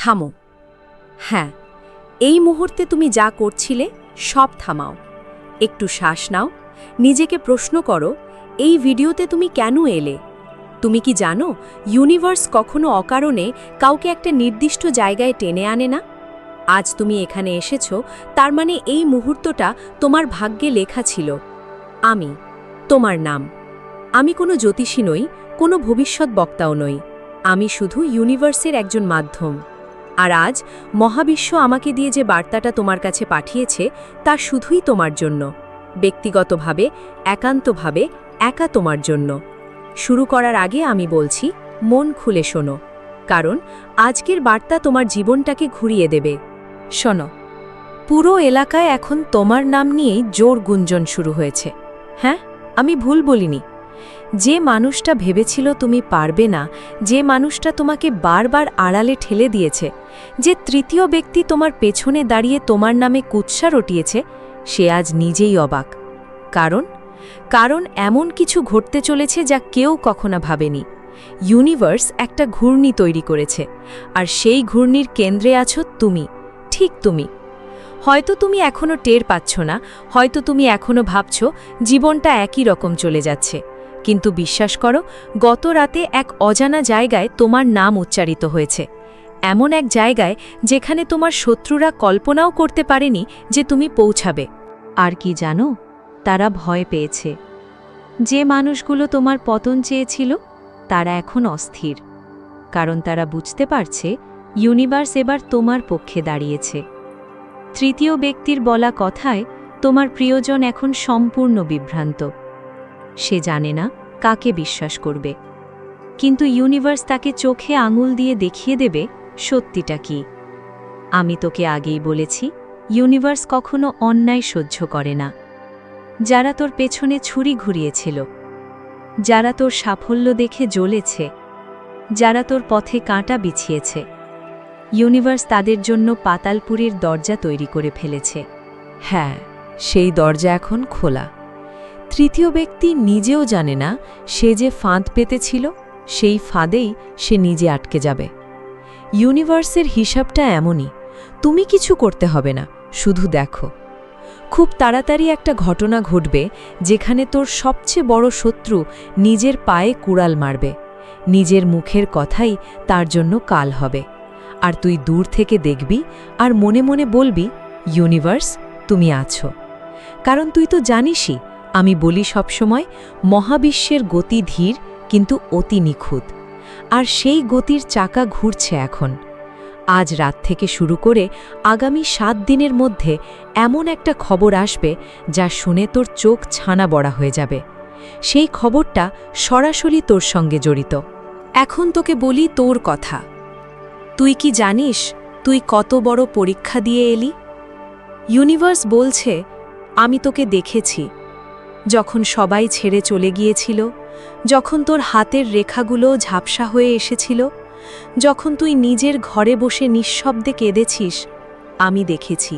থামো। হ্যাঁ, এই মুহূর্তে তুমি যা করছিলে সব থামাও। একটু শ্বাস নাও, নিজেকে প্রশ্ন করো, এই ভিডিওতে তুমি কেন এলে? তুমি কি জানো ইউনিভার্স কখনো অকারণে কাউকে একটা নির্দিষ্ট জায়গায় টেনে আনে না? আজ তুমি এখানে এসেছো, তার মানে এই মুহূর্তটা তোমার ভাগ্যে লেখা ছিল। আমি, তোমার নাম। আমি কোনো জ্যোতিষী নই, কোনো ভবিষ্যৎ বক্তাও নই। আমি শুধু ইউনিভার্সের একজন মাধ্যম। আর আজ মহাবিশ্ব আমাকে দিয়ে যে বার্তাটা তোমার কাছে পাঠিয়েছে তা শুধুই তোমার জন্য, ব্যক্তিগতভাবে, একান্তভাবে, একা তোমার জন্য। শুরু করার আগে আমি বলছি, মন খুলে শোনো, কারণ আজকের বার্তা তোমার জীবনটাকে ঘুরিয়ে দেবে। শোনো, পুরো এলাকায় এখন তোমার নাম নিয়েই জোর গুঞ্জন শুরু হয়েছে। হ্যাঁ, আমি ভুল বলিনি। যে মানুষটা ভেবেছিল তুমি পারবে না, যে মানুষটা তোমাকে বারবার আড়ালে ঠেলে দিয়েছে, যে তৃতীয় ব্যক্তি তোমার পেছনে দাঁড়িয়ে তোমার নামে কুৎসা রটিয়েছে, সে আজ নিজেই অবাক। কারণ এমন কিছু ঘটতে চলেছে যা কেউ কখনো ভাবেনি। ইউনিভার্স একটা ঘূর্ণি তৈরি করেছে, আর সেই ঘূর্ণির কেন্দ্রে আছো তুমি, ঠিক তুমি। হয়তো তুমি এখনো টের পাচ্ছ না, হয়তো তুমি এখনো ভাবছ জীবনটা একই রকম চলে যাচ্ছে, কিন্তু বিশ্বাস করো, গত রাতে এক অজানা জায়গায় তোমার নাম উচ্চারিত হয়েছে। এমন এক জায়গায় যেখানে তোমার শত্রুরা কল্পনাও করতে পারেনি যে তুমি পৌঁছাবে। আর কি জানো, তারা ভয় পেয়েছে। যে মানুষগুলো তোমার পতন চেয়েছিল, তারা এখন অস্থির, কারণ তারা বুঝতে পারছে ইউনিভার্স এবার তোমার পক্ষে দাঁড়িয়েছে। তৃতীয় ব্যক্তির বলা কথায় তোমার প্রিয়জন এখন সম্পূর্ণ বিভ্রান্ত। সে জানে না কাকে বিশ্বাস করবে, কিন্তু ইউনিভার্স তাকে চোখে আঙুল দিয়ে দেখিয়ে দেবে সত্যিটা কি। আমি তোকে আগেই বলেছি, ইউনিভার্স কখনো অন্যায় সহ্য করে না। যারা তোর পেছনে ছুরি ঘুরিয়েছিল, যারা তোর সাফল্য দেখে জ্বলেছে, যারা তোর পথে কাঁটা বিছিয়েছে, ইউনিভার্স তাদের জন্য পাতালপুরীর দরজা তৈরি করে ফেলেছে। হ্যাঁ, সেই দরজা এখন খোলা। তৃতীয় ব্যক্তি নিজেও জানে না সে যে ফাঁদ পেতেছিল, সেই ফাঁদেই সে নিজে আটকে যাবে। ইউনিভার্সের হিসাবটা এমনই, তুমি কিছু করতে হবে না, শুধু দেখো। খুব তাড়াতাড়ি একটা ঘটনা ঘটবে যেখানে তোর সবচেয়ে বড় শত্রু নিজের পায়ে কুড়াল মারবে, নিজের মুখের কথাই তার জন্য কাল হবে। আর তুই দূর থেকে দেখবি আর মনে মনে বলবি, ইউনিভার্স তুমি আছো। কারণ তুই তো জানিসই, আমি বলি সবসময়, মহাবিশ্বের গতি ধীর কিন্তু অতি নিখুঁত, আর সেই গতির চাকা ঘুরছে এখন। আজ রাত থেকে শুরু করে আগামী 7 দিনের মধ্যে এমন একটা খবর আসবে যা শুনে তোর চোখ ছানা বড়া হয়ে যাবে। সেই খবরটা সরাসরি তোর সঙ্গে জড়িত। এখন তোকে বলি তোর কথা। তুই কি জানিস তুই কত বড় পরীক্ষা দিয়ে এলি? ইউনিভার্স বলছে, আমি তোকে দেখেছি, যখন সবাই ছেড়ে চলে গিয়েছিল, যখন তোর হাতের রেখাগুলো ঝাপসা হয়ে এসেছিল, যখন তুই নিজের ঘরে বসে নিঃশব্দে কেঁদেছিস, আমি দেখেছি।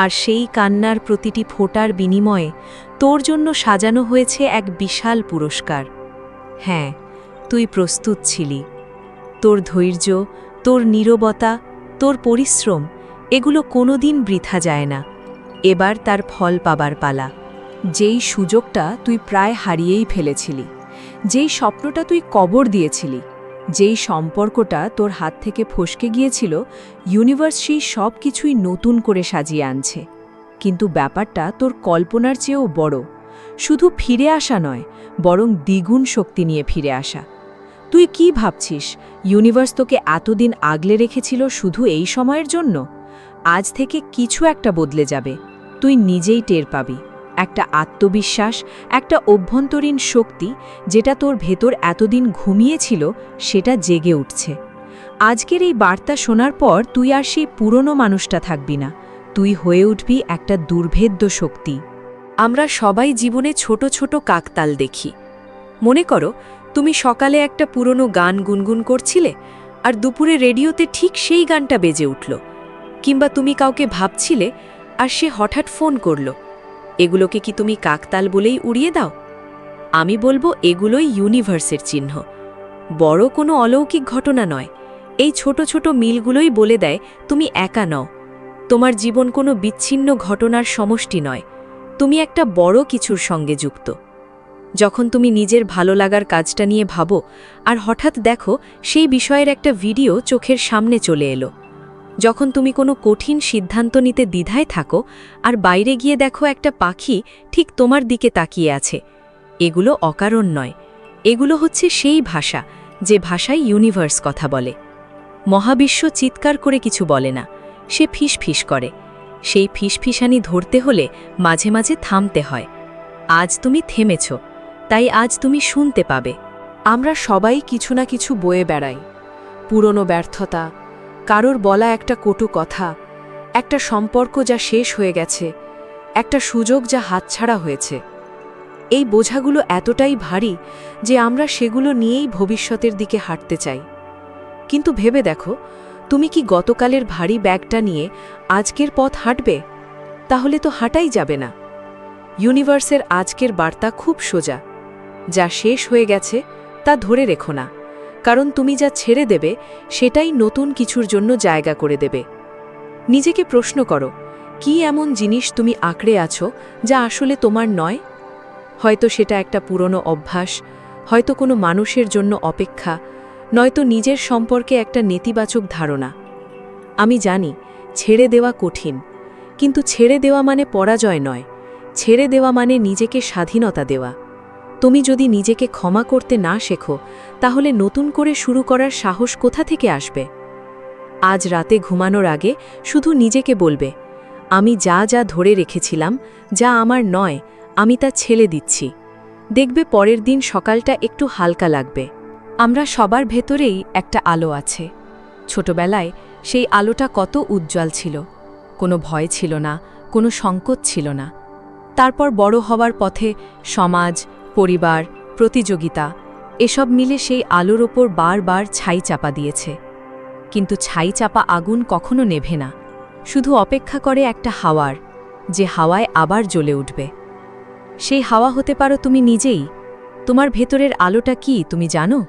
আর সেই কান্নার প্রতিটি ফোঁটার বিনিময়ে তোর জন্য সাজানো হয়েছে এক বিশাল পুরস্কার। হ্যাঁ, তুই প্রস্তুত ছিলি। তোর ধৈর্য, তোর নীরবতা, তোর পরিশ্রম, এগুলো কোনোদিন বৃথা যায় না। এবার তার ফল পাবার পালা। যেই সুযোগটা তুই প্রায় হারিয়েই ফেলেছিলি, যেই স্বপ্নটা তুই কবর দিয়েছিলি, যেই সম্পর্কটা তোর হাত থেকে ফসকে গিয়েছিল, ইউনিভার্স সেই সব কিছুই নতুন করে সাজিয়ে আনছে। কিন্তু ব্যাপারটা তোর কল্পনার চেয়েও বড়। শুধু ফিরে আসা নয়, বরং দ্বিগুণ শক্তি নিয়ে ফিরে আসা। তুই কি ভাবছিস ইউনিভার্স তোকে এতদিন আগলে রেখেছিল শুধু এই সময়ের জন্য? আজ থেকে কিছু একটা বদলে যাবে, তুই নিজেই টের পাবি। একটা আত্মবিশ্বাস, একটা অভ্যন্তরীণ শক্তি যেটা তোর ভেতর এতদিন ঘুমিয়েছিল, সেটা জেগে উঠছে। আজকের এই বার্তা শোনার পর তুই আর সেই পুরনো মানুষটা থাকবি না, তুই হয়ে উঠবি একটা দুর্ভেদ্য শক্তি। আমরা সবাই জীবনে ছোট ছোট কাকতাল দেখি। মনে করো, তুমি সকালে একটা পুরনো গান গুনগুন করছিলে, আর দুপুরে রেডিওতে ঠিক সেই গানটা বেজে উঠল। কিংবা তুমি কাউকে ভাবছিলে, আর সে হঠাৎ ফোন করল। এগুলোকে কি তুমি কাকতাল বলেই উড়িয়ে দাও? আমি বলবো, এগুলোই ইউনিভার্সের চিহ্ন। বড় কোনো অলৌকিক ঘটনা নয়, এই ছোট ছোট মিলগুলোই বলে দেয় তুমি একা নও। তোমার জীবন কোনো বিচ্ছিন্ন ঘটনার সমষ্টি নয়, তুমি একটা বড় কিছুর সঙ্গে যুক্ত। যখন তুমি নিজের ভালো লাগার কাজটা নিয়ে ভাবো আর হঠাৎ দেখো সেই বিষয়ের একটা ভিডিও চোখের সামনে চলে এলো, যখন তুমি কোনো কঠিন সিদ্ধান্ত নিতে দ্বিধায় থাকো আর বাইরে গিয়ে দেখো একটা পাখি ঠিক তোমার দিকে তাকিয়ে আছে, এগুলো অকারণ নয়, এগুলো হচ্ছে সেই ভাষা যে ভাষায় ইউনিভার্স কথা বলে। মহাবিশ্ব চিৎকার করে কিছু বলে না, সে ফিসফিস করে। সেই ফিসফিসানি ধরতে হলে মাঝে মাঝে থামতে হয়। আজ তুমি থেমেছ, তাই আজ তুমি শুনতে পাবে। আমরা সবাই কিছু না কিছু বয়ে বেড়াই, পুরনো ব্যর্থতা, কারোর বলা একটা কটু কথা, একটা সম্পর্ক যা শেষ হয়ে গেছে, একটা সুযোগ যা হাতছাড়া হয়েছে। এই বোঝাগুলো এতটাই ভারী যে আমরা সেগুলো নিয়েই ভবিষ্যতের দিকে হাঁটতে চাই। কিন্তু ভেবে দেখো, তুমি কি গতকালের ভারী ব্যাগটা নিয়ে আজকের পথ হাঁটবে? তাহলে তো হাঁটাই যাবে না। ইউনিভার্সের আজকের বার্তা খুব সোজা, যা শেষ হয়ে গেছে তা ধরে রেখো না, কারণ তুমি যা ছেড়ে দেবে সেটাই নতুন কিছুর জন্য জায়গা করে দেবে। নিজেকে প্রশ্ন করো, কি এমন জিনিস তুমি আঁকড়ে আছো যা আসলে তোমার নয়? হয়তো সেটা একটা পুরনো অভ্যাস, হয়তো কোনো মানুষের জন্য অপেক্ষা, নয়তো নিজের সম্পর্কে একটা নেতিবাচক ধারণা। আমি জানি ছেড়ে দেওয়া কঠিন, কিন্তু ছেড়ে দেওয়া মানে পরাজয় নয়, ছেড়ে দেওয়া মানে নিজেকে স্বাধীনতা দেওয়া। তুমি যদি নিজেকে ক্ষমা করতে না শেখো, তাহলে নতুন করে শুরু করার সাহস কোথা থেকে আসবে? আজ রাতে ঘুমানোর আগে শুধু নিজেকে বলবে, আমি যা যা ধরে রেখেছিলাম, যা আমার নয়, আমি তা ছেড়ে দিচ্ছি। দেখবে পরের দিন সকালটা একটু হালকা লাগবে। আমরা সবার ভেতরেই একটা আলো আছে। ছোটবেলায় সেই আলোটা কত উজ্জ্বল ছিল, কোনো ভয় ছিল না, কোনো সংকট ছিল না। তারপর বড় হওয়ার পথে সমাজ, পরিবার, প্রতিযোগিতা এসব মিলে সেই আলোর ওপর বারবার ছাই চাপা দিয়েছে। কিন্তু ছাই চাপা আগুন কখনো নেভে না, শুধু অপেক্ষা করে একটা হাওয়ার, যে হাওয়ায় আবার জ্বলে উঠবে। সেই হাওয়া হতে পারো তুমি নিজেই। তোমার ভেতরের আলোটা কি তুমি জানো?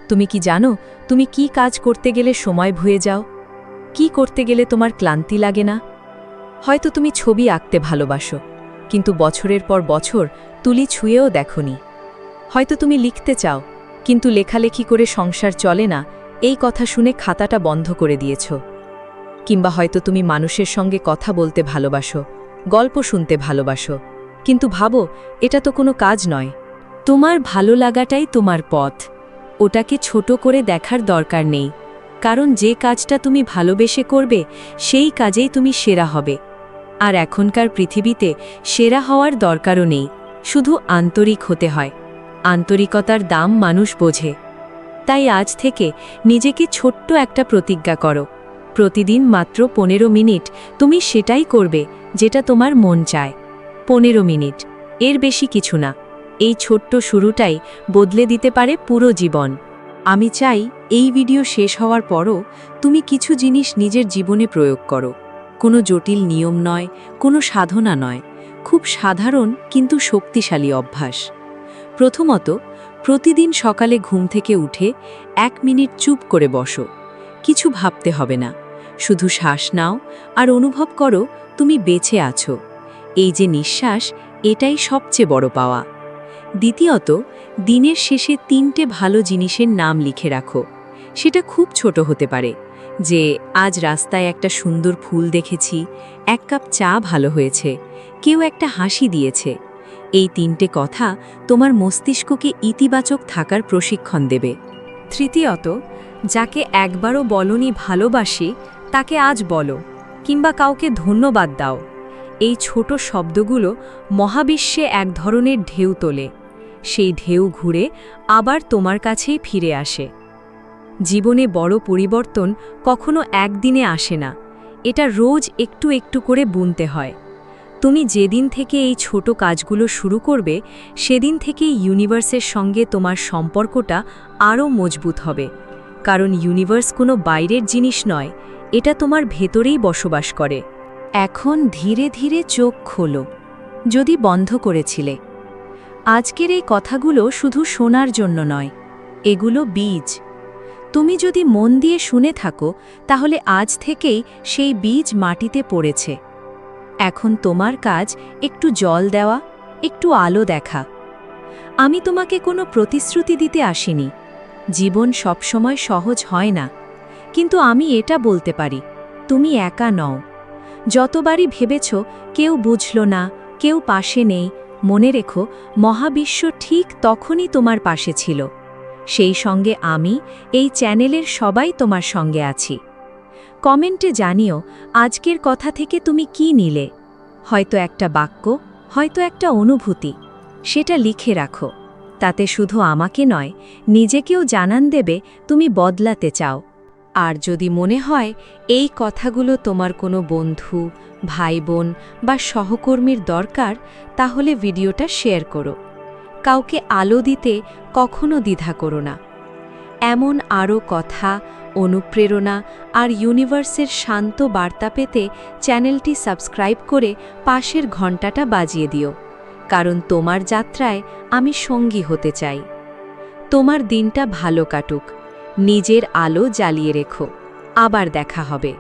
তুমি কি জানো তুমি কি কাজ করতে গেলে সময় ভুয়ে যাও? কি করতে গেলে তোমার ক্লান্তি লাগে না? হয়তো তুমি ছবি আঁকতে ভালোবাসো, কিন্তু বছরের পর বছর তুলি ছুঁয়েও দেখোনি। হয়তো তুমি লিখতে চাও, কিন্তু লেখালেখি করে সংসার চলে না, এই কথা শুনে খাতাটা বন্ধ করে দিয়েছ। কিংবা হয়তো তুমি মানুষের সঙ্গে কথা বলতে ভালোবাসো, গল্প শুনতে ভালোবাসো, কিন্তু ভাবো এটা তো কোনো কাজ নয়। তোমার ভালো লাগাটাই তোমার পথ, ওটাকে ছোট করে দেখার দরকার নেই, কারণ যে কাজটা তুমি ভালোবেসে করবে সেই কাজেই তুমি সেরা হবে। আর এখনকার পৃথিবীতে সেরা হওয়ার দরকারও নেই, শুধু আন্তরিক হতে হয়। আন্তরিকতার দাম মানুষ বোঝে। তাই আজ থেকে নিজেকে ছোট্ট একটা প্রতিজ্ঞা করো, প্রতিদিন মাত্র 15 মিনিট তুমি সেটাই করবে যেটা তোমার মন চায়। 15 মিনিট, এর বেশি কিছু না। এই ছোট্ট শুরুটাই বদলে দিতে পারে পুরো জীবন। আমি চাই এই ভিডিও শেষ হওয়ার পরও তুমি কিছু জিনিস নিজের জীবনে প্রয়োগ করো। কোনো জটিল নিয়ম নয়, কোনো সাধনা নয়, খুব সাধারণ কিন্তু শক্তিশালী অভ্যাস। প্রথমত, প্রতিদিন সকালে ঘুম থেকে উঠে 1 মিনিট চুপ করে বসো। কিছু ভাবতে হবে না, শুধু শ্বাস নাও আর অনুভব করো তুমি বেঁচে আছো। এই যে নিঃশ্বাস, এটাই সবচেয়ে বড় পাওয়া। দ্বিতীয়ত, দিনের শেষে 3টে ভালো জিনিসের নাম লিখে রাখো। সেটা খুব ছোট হতে পারে, যে আজ রাস্তায় একটা সুন্দর ফুল দেখেছি, 1 কাপ চা ভালো হয়েছে, কেউ একটা হাসি দিয়েছে। এই 3টে কথা তোমার মস্তিষ্ককে ইতিবাচক থাকার প্রশিক্ষণ দেবে। তৃতীয়ত, যাকে একবারও বলনি ভালোবাসি, তাকে আজ বলো, কিংবা কাউকে ধন্যবাদ দাও। এই ছোট শব্দগুলো মহাবিশ্বে এক ধরনের ঢেউ তোলে। সেই ঢেউ ঘুরে আবার তোমার কাছেই ফিরে আসে। জীবনে বড় পরিবর্তন কখনো একদিনে আসে না, এটা রোজ একটু একটু করে বুনতে হয়। তুমি যেদিন থেকে এই ছোট কাজগুলো শুরু করবে, সেদিন থেকেই ইউনিভার্সের সঙ্গে তোমার সম্পর্কটা আরও মজবুত হবে। কারণ ইউনিভার্স কোনো বাইরের জিনিস নয়, এটা তোমার ভেতরেই বসবাস করে। এখন ধীরে ধীরে চোখ খোলো, যদি বন্ধ করেছিলে। আজকের এই কথাগুলো শুধু শোনার জন্য নয়, এগুলো বীজ। তুমি যদি মন দিয়ে শুনে থাকো তাহলে আজ থেকেই সেই বীজ মাটিতে পড়েছে। এখন তোমার কাজ একটু জল দেওয়া, একটু আলো দেখা। আমি তোমাকে কোনো প্রতিশ্রুতি দিতে আসিনি। জীবন সবসময় সহজ হয় না, কিন্তু আমি এটা বলতে পারি, তুমি একা নও। যতবারই ভেবেছ কেউ বুঝল না, কেউ পাশে নেই, মনে রেখো মহাবিশ্ব ঠিক তখনই তোমার পাশে ছিল। সেই সঙ্গে আমি, এই চ্যানেলের সবাই তোমার সঙ্গে আছি। কমেন্টে জানিও আজকের কথা থেকে তুমি কি নিলে। হয়তো একটা বাক্য, হয়তো একটা অনুভূতি। সেটা লিখে রাখো। তাতে শুধু আমাকে নয়, নিজেকেও জানান দেবে তুমি বদলাতে চাও। আর যদি মনে হয় এই কথাগুলো তোমার কোনো বন্ধু, ভাই বোন বা সহকর্মীর দরকার, তাহলে ভিডিওটা শেয়ার করো। কাউকে আলো দিতে কখনো দ্বিধা করো না। এমন আরও কথা, অনুপ্রেরণা আর ইউনিভার্সের শান্ত বার্তা পেতে চ্যানেলটি সাবস্ক্রাইব করে পাশের ঘণ্টাটা বাজিয়ে দিও, কারণ তোমার যাত্রায় আমি সঙ্গী হতে চাই। তোমার দিনটা ভালো কাটুক, নিজের আলো জ্বালিয়ে রেখো। আবার দেখা হবে।